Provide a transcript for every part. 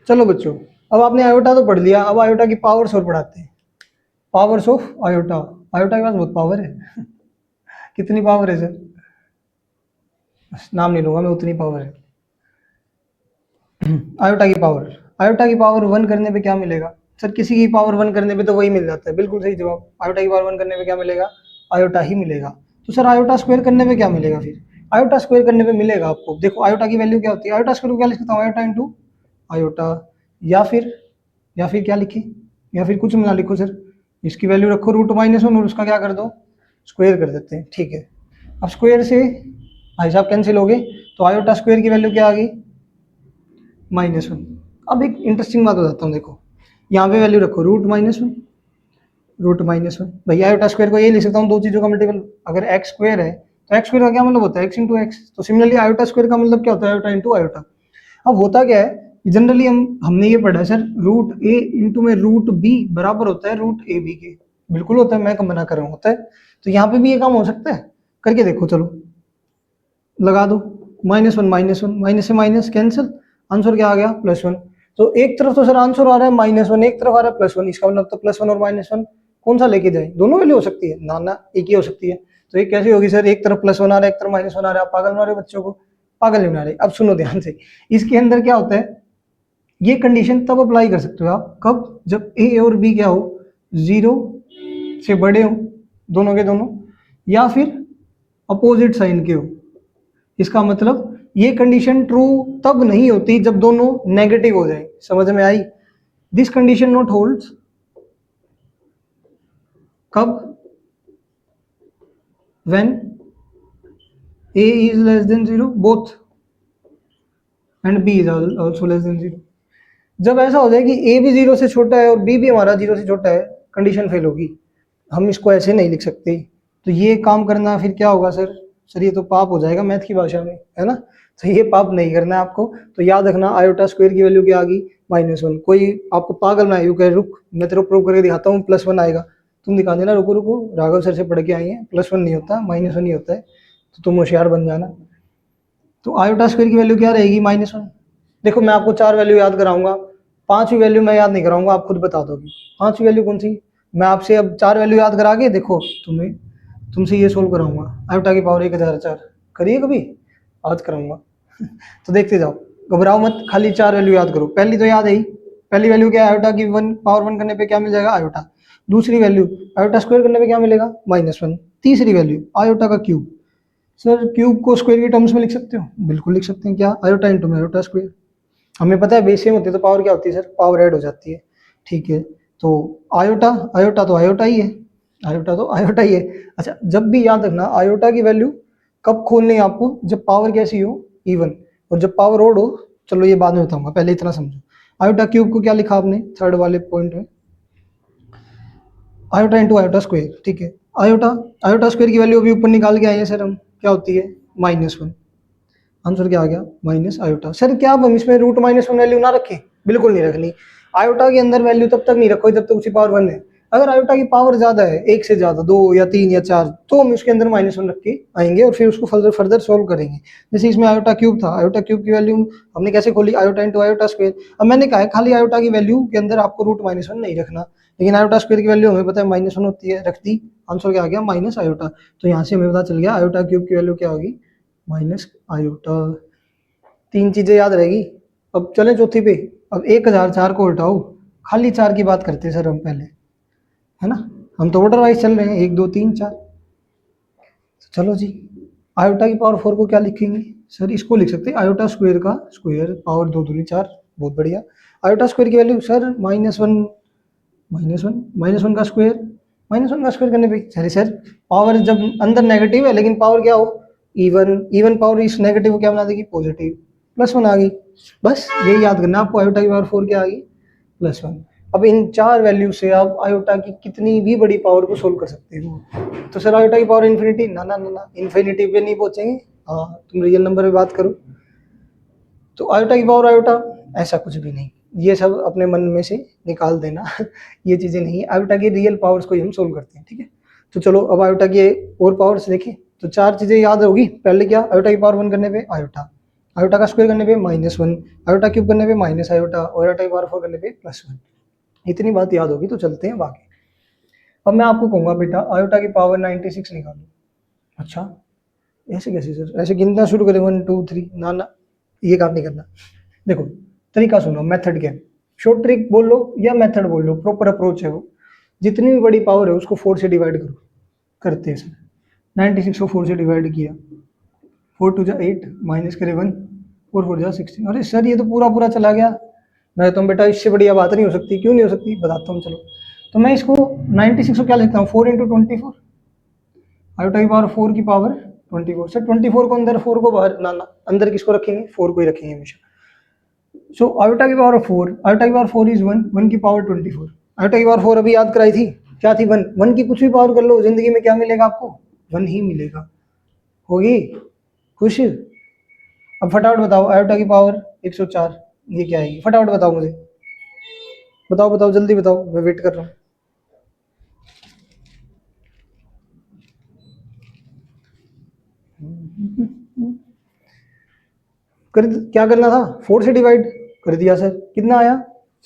चलो बच्चों, अब आपने आयोटा तो पढ़ लिया, अब आयोटा की पावर्स और पढ़ाते हैं। Powers of iota. आयोटा के पास बहुत पावर है। कितनी पावर है सर? नाम नहीं लूंगा मैं, उतनी पावर है। आयोटा की पावर। आयोटा की पावर 1 करने पे क्या मिलेगा सर? किसी की पावर 1 करने पे तो वही मिल जाता है, बिल्कुल सही जवाब। आयोटा की पावर 1 करने पे क्या मिलेगा? आयोटा ही मिलेगा। तो सर आयोटा स्क्वायर करने पे क्या मिलेगा फिर? आयोटा स्क्वायर करने पे मिलेगा आपको, देखो आयोटा की वैल्यू क्या होती है, आयोटा स्क्वायर को क्या लिख सकता हूँ, आयोटा इंटू आयोटा। या फिर क्या लिखे, या फिर कुछ ना लिखो सर, इसकी वैल्यू रखो √-1 और उसका क्या कर दो, स्क्वायर कर देते हैं, ठीक है। अब स्क्वायर से भाई साहब कैंसिल हो गए, तो आयोटा स्क्वायर की वैल्यू क्या आ गई, -1। अब एक इंटरेस्टिंग बात बताता हूँ, देखो यहाँ पे वैल्यू रखो √-1, √-1। भैया आयोटा स्क्वायर को ये लिख सकता हूँ, दो चीज़ों का मल्टीपल। अगर एक्स स्क्वायर है तो एक्स स्क्वायर का क्या मतलब होता है, एक्स इंटू एक्स। तो सिमिलरली आयोटा स्क्वायर का मतलब क्या होता है, आयोटा इंटू आयोटा। अब होता क्या है, जनरली हमने ये पढ़ा है सर, √a इंटू में √b बराबर होता है √ab के। बिल्कुल होता है, मैं कम मना कर रहा हूँ, होता है। तो यहाँ पे भी ये काम हो सकता है, करके देखो, चलो लगा दो, -1 -1, माइनस से माइनस कैंसिल, आंसर क्या आ गया, +1। तो एक तरफ तो सर आंसर आ रहा है -1, एक तरफ आ रहा है +1, इसका मतलब तो +1 और -1 कौन सा लेके जाए, दोनों वैल्यू हो सकती है ना, ना एक ही हो सकती है। तो ये कैसे होगी सर, एक तरफ +1 आ रहा है, एक तरफ -1 आ रहा है, आप पागल बना रहे हो बच्चों को, पागल नहीं बना रहे। अब सुनो ध्यान से, इसके अंदर क्या होता है, ये कंडीशन तब अप्लाई कर सकते हो आप, कब, जब ए और बी क्या हो, 0 से बड़े हो, दोनों के दोनों, या फिर अपोजिट साइन के हो। इसका मतलब ये कंडीशन ट्रू तब नहीं होती जब दोनों नेगेटिव हो जाए, समझ में आई? दिस कंडीशन नॉट होल्ड्स कब, when a is less than 0 both and b is also less than 0। जब ऐसा हो जाए कि a भी 0 से छोटा है और b भी हमारा 0 से छोटा है, कंडीशन फेल होगी। हम इसको ऐसे नहीं लिख सकते। तो ये काम करना फिर क्या होगा सर, सर ये तो पाप हो जाएगा मैथ की भाषा में, है ना। तो ये पाप नहीं करना है आपको। तो याद रखना आयोटा स्क्वायर की वैल्यू क्या आ गई, -1। कोई आपको पागल ना यू कहे रुक मैं तेरे को प्रूव करके दिखाता हूँ, +1 आएगा, तुम दिखा देना, रुको रुको राघव सर से पढ़ के आई है, +1 नहीं होता, -1 ही होता है। तो तुम होशियार बन जाना। तो आयोटा स्क्वायर की वैल्यू क्या रहेगी, -1। देखो मैं आपको 4 वैल्यू याद कराऊंगा, 5वीं वैल्यू मैं याद नहीं कराऊंगा, आप खुद बता दोगे 5वीं वैल्यू कौन सी। मैं आपसे अब 4 वैल्यू याद करा के देखो, तुम्हें तुमसे ये सोल्व कराऊंगा, आयोटा की पावर 1004 करिए कभी, आज कराऊंगा। तो देखते जाओ, घबराओ मत, खाली 4 वैल्यू याद करो। पहली तो याद है ही, पहली वैल्यू क्या है, आयोटा की पावर 1 करने पे क्या मिल जाएगा, आयोटा। दूसरी वैल्यू आयोटा स्क्वायर करने पे क्या मिलेगा, -1। तीसरी वैल्यू आयोटा का क्यूब। सर क्यूब को स्क्वायर की टर्म्स में लिख सकते हो, बिल्कुल लिख सकते हैं, क्या, आयोटा इंटू में आयोटा स्क्वायर। हमें पता है बेस सेम होती है तो पावर क्या होती है सर, पावर ऐड हो जाती है, ठीक है। तो आयोटा, आयोटा तो आयोटा ही है, आयोटा तो आयोटा ही है। अच्छा जब भी याद रखना आयोटा की वैल्यू कब खोलनी है आपको, जब पावर कैसी हो, इवन, और जब पावर ओड हो, चलो ये बाद में बताऊंगा, पहले इतना समझो। आयोटा क्यूब को क्या लिखा आपने थर्ड वाले पॉइंट में, आयोटा इंटू आयोटा स्क्वायर, ठीक है। आयोटा, आयोटा स्क्वायर की वैल्यू अभी ऊपर निकाल के आए हैं सर हम, क्या होती है, -1। आंसर क्या आ गया, माइनस आयोटा। सर क्या अब हम इसमें √-1 वैल्यू ना रखें, बिल्कुल नहीं रखनी। आयोटा के अंदर वैल्यू तब तक नहीं रखो जब तक उसकी पावर 1 है। अगर आयोटा की पावर ज्यादा है, एक से ज्यादा, 2 या 3 या 4, तो हम इसके अंदर -1 रख के आएंगे और फिर उसको फर्दर फर्दर सोल्व करेंगे। जैसे इसमें आयोटा क्यूब था, आयोटा क्यूब की वैल्यू हमने कैसे खोली, आयोटा इंटू आयोटा स्क्वायर। अब मैंने कहा है खाली आयोटा की वैल्यू के अंदर आपको √-1 नहीं रखना, लेकिन आयोटा स्क्वायर की वैल्यू हमें पता है -1 होती है, रख दी, आंसर क्या आ गया, माइनस आयोटा। तो यहाँ से हमें पता चल गया आयोटा क्यूब की वैल्यू क्या होगी, माइनस आयोटा। 3 चीजें याद रहेगी। अब चलें चौथी पे। अब 1004 को हटाओ, खाली 4 की बात करते हैं सर हम पहले, है ना। हम तो ऑर्डर वाइज चल रहे हैं, 1 2 3 4। तो चलो जी, आयोटा की पावर 4 को क्या लिखेंगे सर, इसको लिख सकते हैं आयोटा स्क्वायर का स्क्वायर, पावर 2 दूनी 4, बहुत बढ़िया। आयोटा स्क्वायर की वैल्यू सर -1, -1 का स्क्वायर, -1 का स्क्वायर करने पे, सर पावर जब अंदर नेगेटिव है लेकिन पावर क्या हो, इवन, इवन पावर इस नेगेटिव को क्या बना देगी, पॉजिटिव, +1 आ गई। बस यही याद करना आपको, आयोटा की पावर 4 क्या आ गई, +1। अब इन 4 वैल्यू से आप आयोटा की कितनी भी बड़ी पावर को सोल्व कर सकते हो। तो सर आयोटा की पावर इन्फिनिटी, ना ना ना ना, इन्फिनिटी पे नहीं पहुंचेंगे। हाँ तुम रियल नंबर पे बात करो। तो आयोटा की पावर आयोटा, ऐसा कुछ भी नहीं, ये सब अपने मन में से निकाल देना। ये चीजें नहीं, आयोटा की रियल पावर्स को ही हम सोल्व करते हैं, ठीक है। तो चलो अब आयोटा की और पावर्स देखें। तो 4 चीजें याद होगी, पहले क्या, आयोटा की पावर 1 करने पे आयोटा, आयोटा का स्क्वायर करने पे -1, आयोटा क्यूब करने पे माइनस आयोटा और आयोटा की पावर 4 करने पे +1। इतनी बात याद होगी तो चलते हैं बाकी। अब मैं आपको कहूँगा बेटा आयोटा की पावर 96 निकालो। अच्छा ऐसे कैसे सर, ऐसे गिनना शुरू करें 1 2 3, ना ना ये काम नहीं करना। देखो तरीका सुनो, मेथड क्या है, शॉर्ट ट्रिक बोल लो या मेथड बोल लो, प्रॉपर अप्रोच है वो। जितनी भी बड़ी पावर है उसको 4 से डिवाइड करो। करते हैं सर, 96 को 4 से डिवाइड किया, 4 2 जा 8, माइनस करे 1, 4 4 जा 16। अरे सर ये तो पूरा पूरा चला गया। मैं तो बेटा इससे बढ़िया बात नहीं हो सकती। क्यों नहीं हो सकती बताता हूँ चलो। तो मैं इसको 96 को क्या लिखता हूँ, 4 इंटू 24, आयोटा की पावर 4 की पावर 24। सर 24 को अंदर, 4 को बाहर, ना ना अंदर किसको रखेंगे, 4 को ही रखेंगे हमेशा। सो आयोटा की पावर 4, आयोटा की पावर 4 इज 1, 1 की पावर 24। आयोटा की पावर 4 अभी याद कराई थी, क्या थी 1, 1 की कुछ भी पावर कर लो जिंदगी में क्या मिलेगा आपको, 1 ही मिलेगा। होगी खुश। अब फटाफट बताओ आयोटा की पावर 104 ये क्या आएगी, फटाफट बताओ मुझे, बताओ बताओ जल्दी बताओ, मैं वेट कर रहा हूँ। कर क्या करना था, 4 से डिवाइड कर दिया सर, कितना आया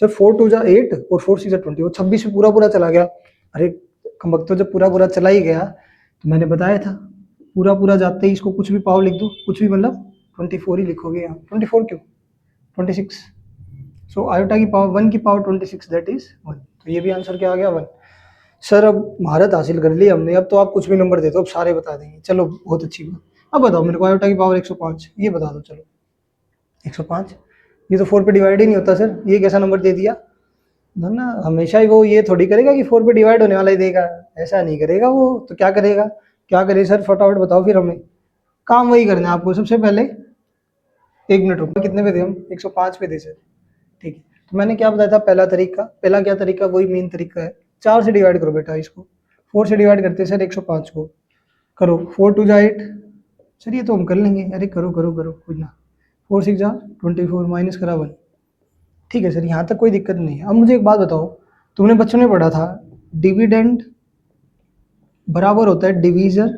सर, 4 2 जा 8 और 4 6 जा 20, वो 26 में पूरा पूरा चला गया। अरे कमबख्त, तो जब पूरा पूरा चला ही गया तो मैंने बताया था पूरा पूरा जाते ही इसको कुछ भी पावर लिख दो, कुछ भी मतलब 24 ही लिखोगे यहाँ। 24 क्यों, 26। सो आयोटा की पावर 1 की पावर 26 दैट इज 1। तो ये भी आंसर क्या आ गया 1। सर अब महारत हासिल कर ली हमने, अब तो आप कुछ भी नंबर दे दो, अब सारे बता देंगे। चलो बहुत अच्छी बात। अब बताओ मेरे को आयोटा की पावर 105 ये बता दो। चलो 105, ये तो 4 पे डिवाइड ही नहीं होता सर, ये कैसा नंबर दे दिया ना ना। हमेशा ही वो ये थोड़ी करेगा कि 4 पे डिवाइड होने वाला ही देगा, ऐसा नहीं करेगा वो। तो क्या करेगा, क्या करे सर फटाफट बताओ फिर हमें। काम वही करना है आपको। सबसे पहले 1 मिनट रुको, कितने पे थे हम, 105 पे थे सर, ठीक है। तो मैंने क्या बताया था, पहला तरीका, पहला क्या तरीका, वही मेन तरीका है, 4 से डिवाइड करो बेटा इसको। 4 से डिवाइड करते हैं सर 105 को, करो 4 2 जा 8, सर ये तो हम कर लेंगे, अरे करो करो करो कुछ ना। 4 6 जा 24 माइनस करा 1, ठीक है सर यहाँ तक कोई दिक्कत नहीं है। अब मुझे एक बात बताओ, तुमने बच्चों ने पढ़ा था डिविडेंड बराबर होता है divisor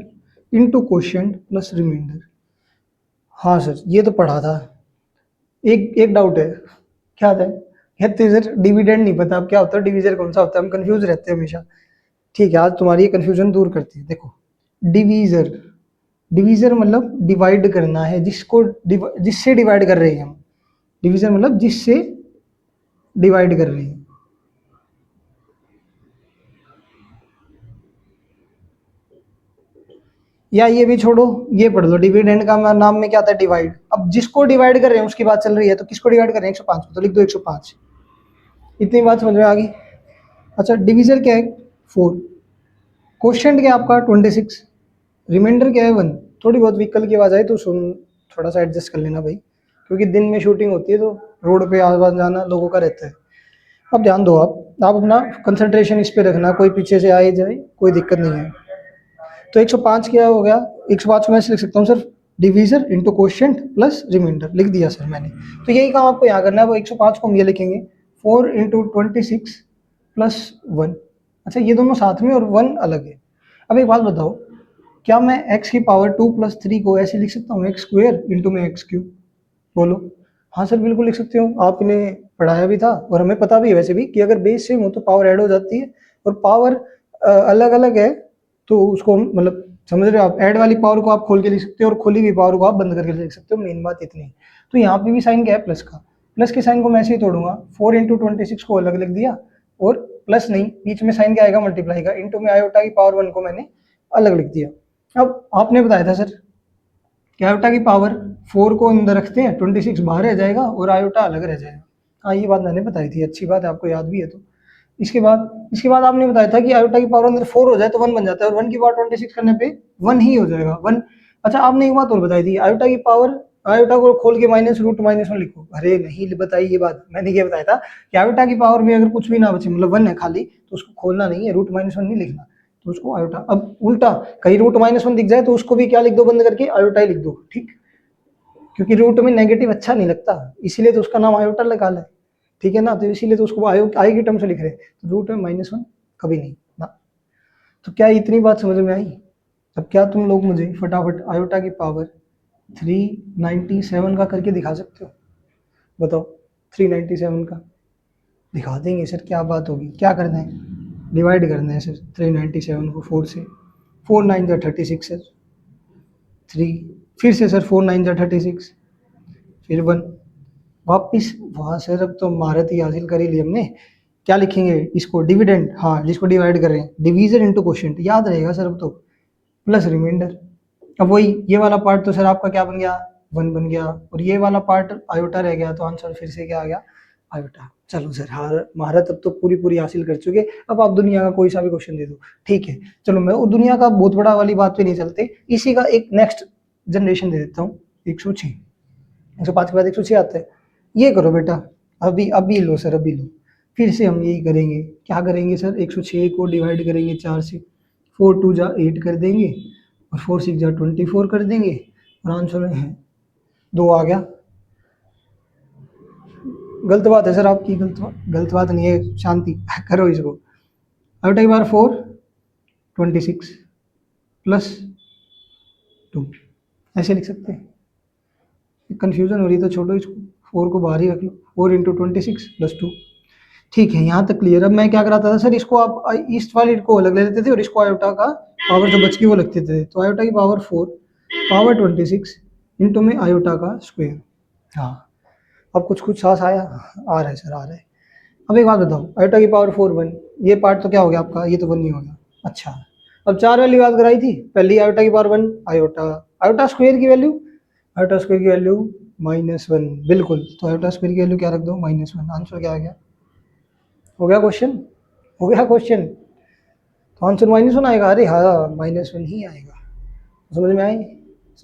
into quotient plus remainder. हाँ सर ये तो पढ़ा था। एक एक डाउट है, क्या था यार, तो सर डिविडेंड नहीं पता अब क्या होता है, डिवीजर कौन सा होता है, हम कंफ्यूज रहते हैं हमेशा। ठीक है आज तुम्हारी ये कंफ्यूजन दूर करती है। देखो डिवीजर, डिवीजर मतलब डिवाइड करना है, जिसको जिससे डिवाइड कर रहे हैं हम। डिवीजर मतलब जिससे डिवाइड कर रहे हैं। या ये भी छोड़ो, ये पढ़ लो, डिविडेंड का नाम में क्या आता है, डिवाइड। अब जिसको डिवाइड कर रहे हैं उसकी बात चल रही है, तो किसको डिवाइड कर रहे हैं, 105 को, तो लिख दो 105। इतनी बात समझ में आ गई। अच्छा डिवीजर क्या है 4, क्वोशिएंट क्या है आपका 26, रिमाइंडर क्या है 1। थोड़ी बहुत व्हीकल की आवाज़ आई तो सुन, थोड़ा सा एडजस्ट कर लेना भाई, क्योंकि दिन में शूटिंग होती है तो रोड पे आवाज जाना लोगों का रहता है। अब ध्यान दो, आप अपना कंसंट्रेशन इस पे रखना, कोई पीछे से आए जाए कोई दिक्कत नहीं है। तो 105 क्या हो गया, 105 को मैं ऐसे लिख सकता हूँ sir, divisor into quotient plus remainder, लिख दिया सर मैंने। तो यही काम आपको यहाँ करना है। वो 105 को हम ये लिखेंगे 4 इंटू 26 प्लस 1। अच्छा ये दोनों साथ में और 1 अलग है। अब एक बात बताओ, क्या मैं x की पावर 2 प्लस 3 को ऐसे लिख सकता हूँ, एक्स स्क्वेयर इंटू में एक्स क्यूब, बोलो। हाँ सर बिल्कुल लिख सकते हो, आपने पढ़ाया भी था और हमें पता भी है वैसे भी कि अगर बेस सेम हो तो पावर ऐड हो जाती है, और पावर अलग अलग है तो उसको मतलब समझ रहे हो आप, ऐड वाली पावर को आप खोल के लिख सकते हो और खोली हुई पावर को आप बंद करके लिख सकते हो, मेन बात इतनी है। तो यहाँ पे भी साइन क्या है, प्लस का। प्लस के साइन को मैं ऐसे ही तोड़ूंगा, 4 इंटू 26 को अलग लिख दिया, और प्लस नहीं, बीच में साइन क्या आएगा, मल्टीप्लाई का, इंटू में आयोटा की पावर 1 को मैंने अलग लिख दिया। अब आपने बताया था सर कि आयोटा की पावर 4 को अंदर रखते हैं, 26 बाहर रह जाएगा और आयोटा अलग रह जाएगा। हाँ ये बात मैंने बताई थी, अच्छी बात है आपको याद भी है। तो इसके बाद आपने बताया था कि आयोटा की पावर अंदर 4 हो जाए तो 1 बन जाता है, और 1 की पावर 26 करने पे 1 ही हो जाएगा 1। अच्छा आपने एक बात और बताई थी, आयोटा की पावर, आयोटा को खोल के माइनस रूट -1 लिखो। अरे नहीं बताई ये बात, मैंने ये बताया था कि आयोटा की पावर में अगर कुछ भी ना बचे, मतलब 1 है खाली, तो उसको खोलना नहीं है, रूट -1 नहीं लिखना, तो उसको आयोटा। अब उल्टा कहीं रूट -1 दिख जाए तो उसको भी क्या लिख दो, बंद करके आयोटा ही लिख दो, ठीक, क्योंकि रूट में नेगेटिव अच्छा नहीं लगता, इसीलिए तो उसका नाम आयोटा लगा है, ठीक है ना। तो इसीलिए तो उसको आई की टर्म से लिख रहे हैं, तो रूट में -1 कभी नहीं ना। तो क्या इतनी बात समझ में आई। अब क्या तुम लोग मुझे फटाफट आयोटा की पावर 397 का करके दिखा सकते हो? बताओ 397 का दिखा देंगे सर, क्या बात होगी। क्या करना है, डिवाइड करना है सर 397 को 4 से। 4 9 जा 36 सर, 3 फिर से सर 4 9 जा 36, फिर 1 वापिस वहाँ सर। अब तो महारत ही हासिल कर ही ली हमने। क्या लिखेंगे इसको, डिविडेंड, हाँ जिसको डिवाइड कर रहे हैं, डिवीजन इनटू क्वोशिएंट, याद रहेगा सर अब तो, प्लस रिमाइंडर। अब वही ये वाला पार्ट तो सर आपका क्या बन गया, 1 बन गया, और ये वाला पार्ट आयोटा रह गया, तो आंसर फिर से क्या आ गया, आयोटा। चलो सर, हार महारत अब तो पूरी पूरी हासिल कर चुके। अब आप दुनिया का कोई सा भी क्वेश्चन दे दो, ठीक है। चलो मैं वो दुनिया का बहुत बड़ा वाली बात पे नहीं चलते, इसी का एक नेक्स्ट जनरेशन दे देता हूँ। 106, 105 के बाद 106 आता है। ये करो बेटा, अभी अभी लो सर, अभी लो। फिर से हम यही करेंगे, क्या करेंगे सर, 106 को डिवाइड करेंगे 4 से, 4 2 जा 8 कर देंगे, और 4 6 जा 24 कर देंगे, और आंसर में है 2 आ गया। गलत बात है सर आपकी, गलत बात नहीं है, शांति करो इसको। आयोटा की बार 4 26 प्लस 2, ऐसे लिख सकते हैं। कंफ्यूजन हो रही तो छोड़ो इसको, 4 को बाहर ही रख लो, 4 इंटू 26 प्लस 2, ठीक है। यहाँ तक क्लियर। अब मैं क्या कराता था सर, इसको आप ईस्ट वाले को अलग ले लेते थे, और इसको आयोटा का पावर जो बच गई वो लगते थे। तो आयोटा की पावर 4 पावर 26 इंटू में आयोटा का स्क्वायर। हाँ, अब कुछ कुछ सांस आया, आ रहा है सर, आ रहा है। अब एक बात बताओ, आयोटा की पावर 4 1, ये पार्ट तो क्या हो गया आपका, ये तो 1 नहीं हो गया। अच्छा, अब 4 वाली बात कराई थी पहली, आयोटा की पावर 1 आयोटा, आयोटा स्क्वायर की वैल्यू, आयोटा स्क्वायर की वैल्यू -1, बिल्कुल। तो आयोटा स्क्वायर की वैल्यू क्या रख दो, -1। आंसर क्या आ गया, हो गया क्वेश्चन, हो गया क्वेश्चन। तो आंसर -1 आएगा। अरे हाँ, -1 ही आएगा। समझ में आई,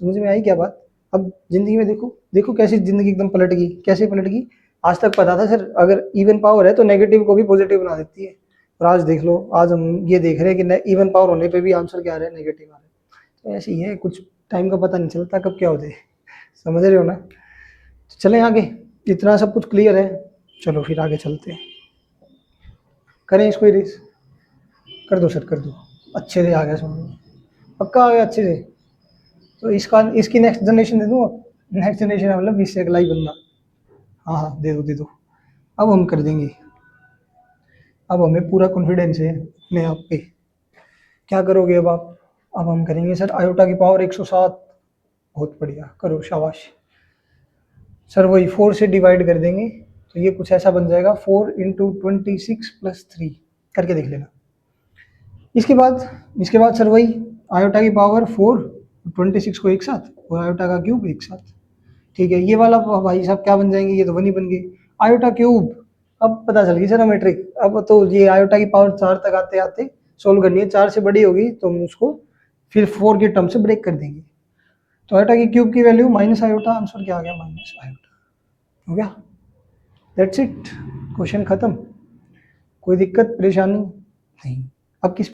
समझ में आई क्या बात। अब जिंदगी में देखो, देखो कैसी जिंदगी एकदम पलट गई, कैसे पलट गई। आज तक पता था सर अगर इवन पावर है तो नेगेटिव को भी पॉजिटिव बना देती है, और आज देख लो, आज हम ये देख रहे हैं कि इवन पावर होने पे भी आंसर क्या आ रहा है, नेगेटिव आ रहा है। तो ऐसे ही है, कुछ टाइम का पता नहीं चलता कब क्या होता है, समझ रहे हो ना। तो चलें आगे, इतना सब कुछ क्लियर है, चलो फिर आगे चलते हैं। करें इसको इरेज, कर दो सर, कर दो, अच्छे से आ गया समझ में, पक्का आ गया अच्छे से। तो इसका, इसकी नेक्स्ट जनरेशन दे दूँ, नेक्स्ट जनरेशन मतलब इससे अगला ही बंदा। हाँ हाँ, दे दो दे दो, अब हम कर देंगे। अब हमें पूरा कॉन्फिडेंस है अपने आप पे। क्या करोगे अब आप, अब हम करेंगे सर आयोटा की पावर 107। बहुत बढ़िया, करो, शाबाश सर। वही 4 से डिवाइड कर देंगे, तो ये कुछ ऐसा बन जाएगा, 4 इंटू 26 प्लस 3 करके देख लेना। इसके बाद सर वही आयोटा की पावर 4 26 को एक साथ, और आयोटा का क्यूब एक साथ, ठीक है। ये वाला भाई साहब क्या बन जाएंगे, ये तो 1 ही बन गए, आयोटा क्यूब। अब पता चल गई सर मेट्रिक। अब तो ये आयोटा की पावर 4 तक आते आते सोल्व करनी है, 4 से बड़ी होगी तो हम उसको फिर 4 के टर्म से ब्रेक कर देंगे। तो आयोटा की क्यूब की वैल्यू माइनस आयोटा, आंसर क्या आ गया, माइनस आयोटा। हो गया, दैट्स इट, क्वेश्चन खत्म। कोई दिक्कत परेशानी नहीं। अब किस